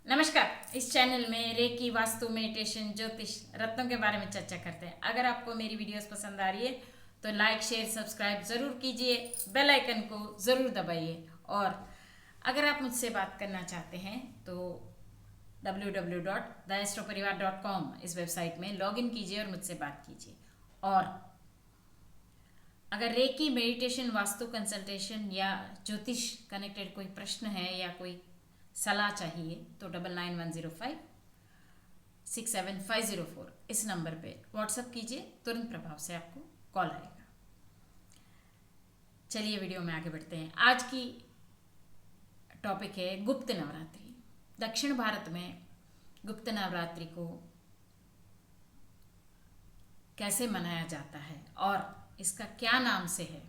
नमस्कार। इस चैनल में रेकी, वास्तु, मेडिटेशन, ज्योतिष, रत्नों के बारे में चर्चा करते हैं। अगर आपको मेरी वीडियोस पसंद आ रही है तो लाइक, शेयर, सब्सक्राइब ज़रूर कीजिए, बेल आइकन को ज़रूर दबाइए। और अगर आप मुझसे बात करना चाहते हैं तो www.theastrofparivar.com इस वेबसाइट में लॉगिन कीजिए और मुझसे बात कीजिए। और अगर रेकी, मेडिटेशन, वास्तु कंसल्टेशन या ज्योतिष कनेक्टेड कोई प्रश्न है या कोई सलाह चाहिए तो 9910567504 इस नंबर पे व्हाट्सअप कीजिए। तुरंत प्रभाव से आपको कॉल आएगा। चलिए वीडियो में आगे बढ़ते हैं। आज की टॉपिक है गुप्त नवरात्रि। दक्षिण भारत में गुप्त नवरात्रि को कैसे मनाया जाता है और इसका क्या नाम से है।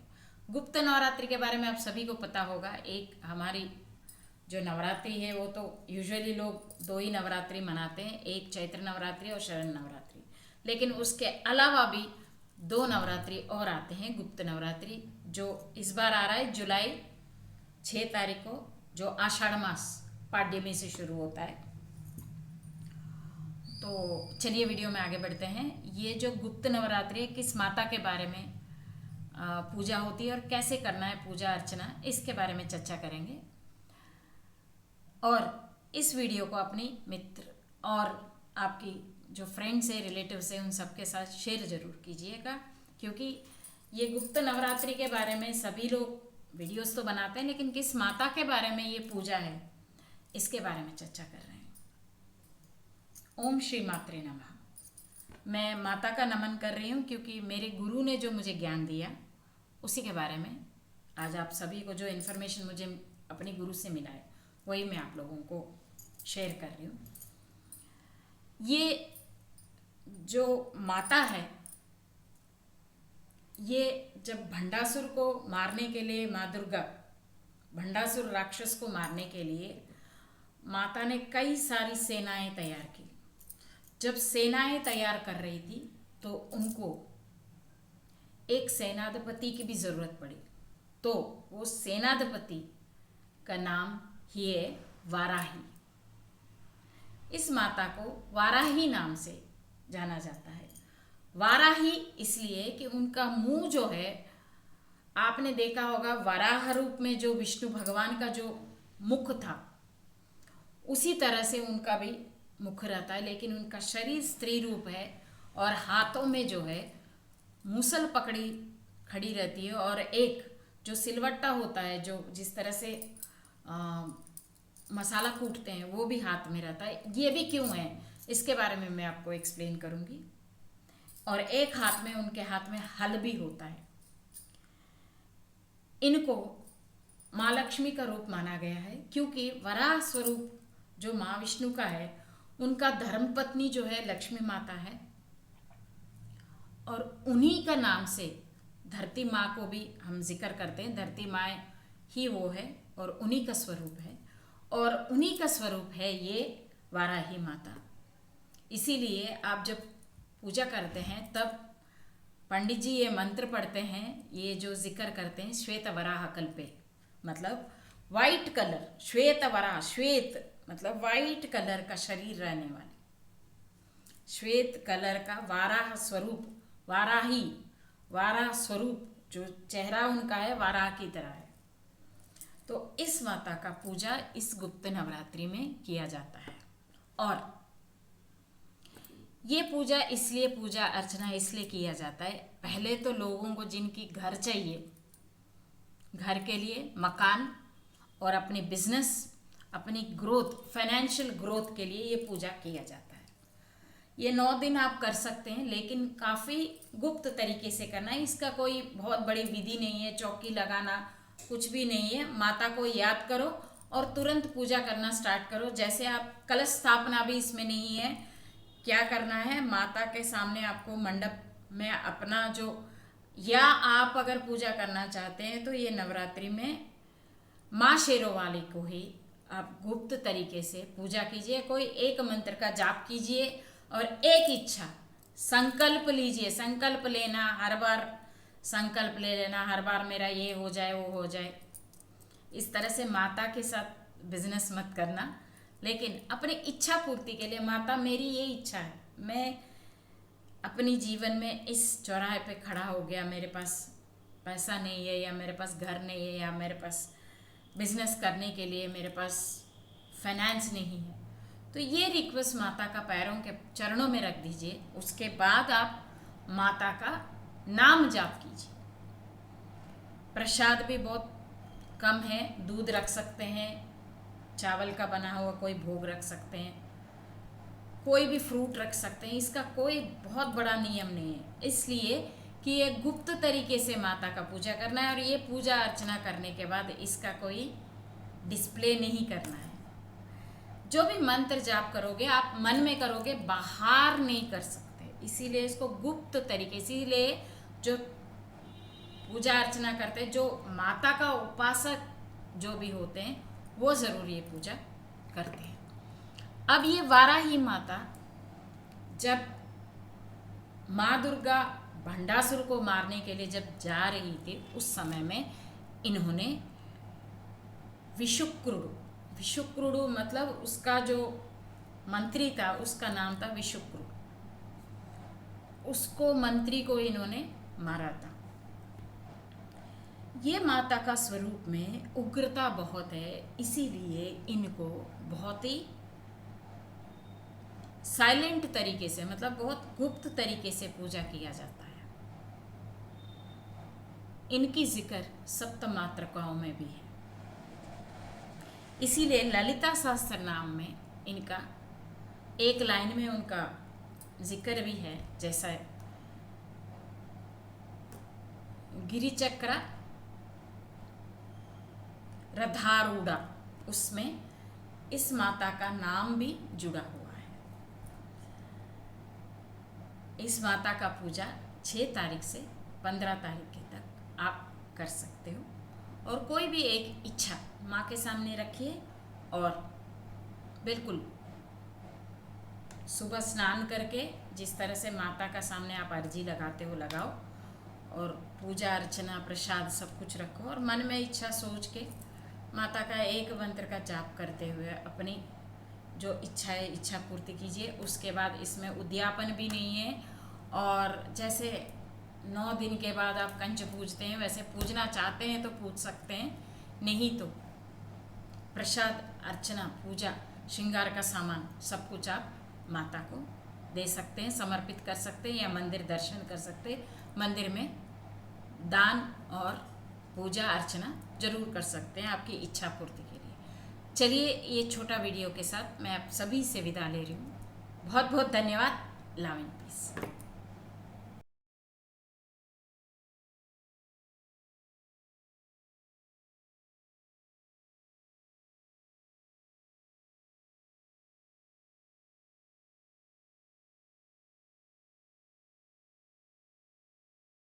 गुप्त नवरात्रि के बारे में आप सभी को पता होगा। एक हमारी जो नवरात्रि है वो तो यूजुअली लोग दो ही नवरात्रि मनाते हैं, एक चैत्र नवरात्रि और शरण नवरात्रि। लेकिन उसके अलावा भी दो नवरात्रि और आते हैं गुप्त नवरात्रि, जो इस बार आ रहा है जुलाई 6 तारीख को, जो आषाढ़ मास पाड्यमी से शुरू होता है। तो चलिए वीडियो में आगे बढ़ते हैं। ये जो गुप्त नवरात्रि है, किस माता के बारे में पूजा होती है और कैसे करना है पूजा अर्चना, इसके बारे में चर्चा करेंगे। और इस वीडियो को अपनी मित्र और आपकी जो फ्रेंड्स है, रिलेटिव्स है, उन सबके साथ शेयर ज़रूर कीजिएगा, क्योंकि ये गुप्त नवरात्रि के बारे में सभी लोग वीडियोस तो बनाते हैं, लेकिन किस माता के बारे में ये पूजा है इसके बारे में चर्चा कर रहे हैं। ओम श्री मात्रे नमः। मैं माता का नमन कर रही हूँ क्योंकि मेरे गुरु ने जो मुझे ज्ञान दिया उसी के बारे में आज आप सभी को जो इन्फॉर्मेशन मुझे अपने गुरु से मिला है वही मैं आप लोगों को शेयर कर रही हूँ। ये जो माता है, ये जब भंडासुर को मारने के लिए, माँ दुर्गा भंडासुर राक्षस को मारने के लिए माता ने कई सारी सेनाएं तैयार की। जब सेनाएं तैयार कर रही थी तो उनको एक सेनाधिपति की भी ज़रूरत पड़ी। तो वो सेनाधिपति का नाम ही है वाराही। इस माता को वाराही नाम से जाना जाता है। वाराही इसलिए कि उनका मुंह जो है, आपने देखा होगा वराह रूप में जो विष्णु भगवान का जो मुख था उसी तरह से उनका भी मुख रहता है, लेकिन उनका शरीर स्त्री रूप है और हाथों में जो है मूसल पकड़ी खड़ी रहती है और एक जो सिलवट्टा होता है, जो जिस तरह से मसाला कूटते हैं, वो भी हाथ में रहता है। ये भी क्यों है इसके बारे में मैं आपको एक्सप्लेन करूंगी। और एक हाथ में, उनके हाथ में हल भी होता है। इनको माँ लक्ष्मी का रूप माना गया है क्योंकि वराह स्वरूप जो माँ विष्णु का है, उनका धर्मपत्नी जो है लक्ष्मी माता है और उन्हीं का नाम से धरती माँ को भी हम जिक्र करते हैं। धरती माँ ही वो है और उन्हीं का स्वरूप है, और उन्हीं का स्वरूप है ये वाराही माता। इसीलिए आप जब पूजा करते हैं तब पंडित जी ये मंत्र पढ़ते हैं, ये जो जिक्र करते हैं श्वेत वराह कल्पे, मतलब वाइट कलर, श्वेत वराह, श्वेत मतलब वाइट कलर का शरीर रहने वाले, श्वेत कलर का वाराह स्वरूप, वाराही, वाराह स्वरूप जो चेहरा उनका है वाराह की तरह है। तो इस माता का पूजा इस गुप्त नवरात्रि में किया जाता है। और ये पूजा इसलिए, पूजा अर्चना इसलिए किया जाता है, पहले तो लोगों को जिनकी घर चाहिए, घर के लिए मकान और अपनी बिजनेस, अपनी ग्रोथ, फाइनेंशियल ग्रोथ के लिए ये पूजा किया जाता है। ये 9 दिन आप कर सकते हैं, लेकिन काफ़ी गुप्त तरीके से करना है। इसका कोई बहुत बड़ी विधि नहीं है, चौकी लगाना कुछ भी नहीं है। माता को याद करो और तुरंत पूजा करना स्टार्ट करो। जैसे आप कलश स्थापना भी इसमें नहीं है। क्या करना है, माता के सामने आपको मंडप में अपना जो, या आप अगर पूजा करना चाहते हैं तो ये नवरात्रि में माँ शेरोवाली को ही आप गुप्त तरीके से पूजा कीजिए। कोई एक मंत्र का जाप कीजिए और एक इच्छा, संकल्प लीजिए। संकल्प लेना, हर बार संकल्प ले लेना, हर बार मेरा ये हो जाए वो हो जाए, इस तरह से माता के साथ बिजनेस मत करना। लेकिन अपनी इच्छा पूर्ति के लिए माता मेरी ये इच्छा है, मैं अपनी जीवन में इस चौराहे पे खड़ा हो गया, मेरे पास पैसा नहीं है, या मेरे पास घर नहीं है, या मेरे पास बिजनेस करने के लिए मेरे पास फाइनेंस नहीं है, तो ये रिक्वेस्ट माता का पैरों के चरणों में रख दीजिए। उसके बाद आप माता का नाम जाप कीजिए। प्रसाद भी बहुत कम है, दूध रख सकते हैं, चावल का बना हुआ कोई भोग रख सकते हैं, कोई भी फ्रूट रख सकते हैं। इसका कोई बहुत बड़ा नियम नहीं है, इसलिए कि ये गुप्त तरीके से माता का पूजा करना है, और ये पूजा अर्चना करने के बाद इसका कोई डिस्प्ले नहीं करना है। जो भी मंत्र जाप करोगे आप मन में करोगे, बाहर नहीं कर सकते, इसीलिए इसको गुप्त तरीके, इसीलिए जो पूजा अर्चना करते हैं, जो माता का उपासक जो भी होते हैं, वो जरूर ये पूजा करते हैं। अब ये वाराही माता जब माँ दुर्गा भंडासुर को मारने के लिए जब जा रही थी, उस समय में इन्होंने विशुक्रुडु मतलब उसका जो मंत्री था उसका नाम था विशुक्रुडु, उसको मंत्री को इन्होंने मारा था। ये माता का स्वरूप में उग्रता बहुत है, इसीलिए इनको बहुत ही साइलेंट तरीके से, मतलब बहुत गुप्त तरीके से पूजा किया जाता है। इनकी जिक्र सप्त मातृकाओं में भी है, इसीलिए ललिता सहस्त्र नाम में इनका एक लाइन में उनका जिक्र भी है, जैसा गिरिचक्र रथारूढ़ा, उसमें इस माता का नाम भी जुड़ा हुआ है। इस माता का पूजा 6 तारीख से 15 तारीख तक आप कर सकते हो, और कोई भी एक इच्छा माँ के सामने रखिए, और बिल्कुल सुबह स्नान करके जिस तरह से माता का सामने आप अर्जी लगाते हो लगाओ, और पूजा अर्चना प्रसाद सब कुछ रखो, और मन में इच्छा सोच के माता का एक मंत्र का जाप करते हुए अपनी जो इच्छा है इच्छा पूर्ति कीजिए। उसके बाद इसमें उद्यापन भी नहीं है, और जैसे 9 दिन के बाद आप कंच पूजते हैं, वैसे पूजना चाहते हैं तो पूज सकते हैं, नहीं तो प्रसाद अर्चना पूजा श्रृंगार का सामान सब कुछ आप माता को दे सकते हैं, समर्पित कर सकते हैं, या मंदिर दर्शन कर सकते हैं, मंदिर में दान और पूजा अर्चना जरूर कर सकते हैं आपकी इच्छा पूर्ति के लिए। चलिए, ये छोटा वीडियो के साथ मैं आप सभी से विदा ले रही हूँ। बहुत बहुत धन्यवाद। Love and piece.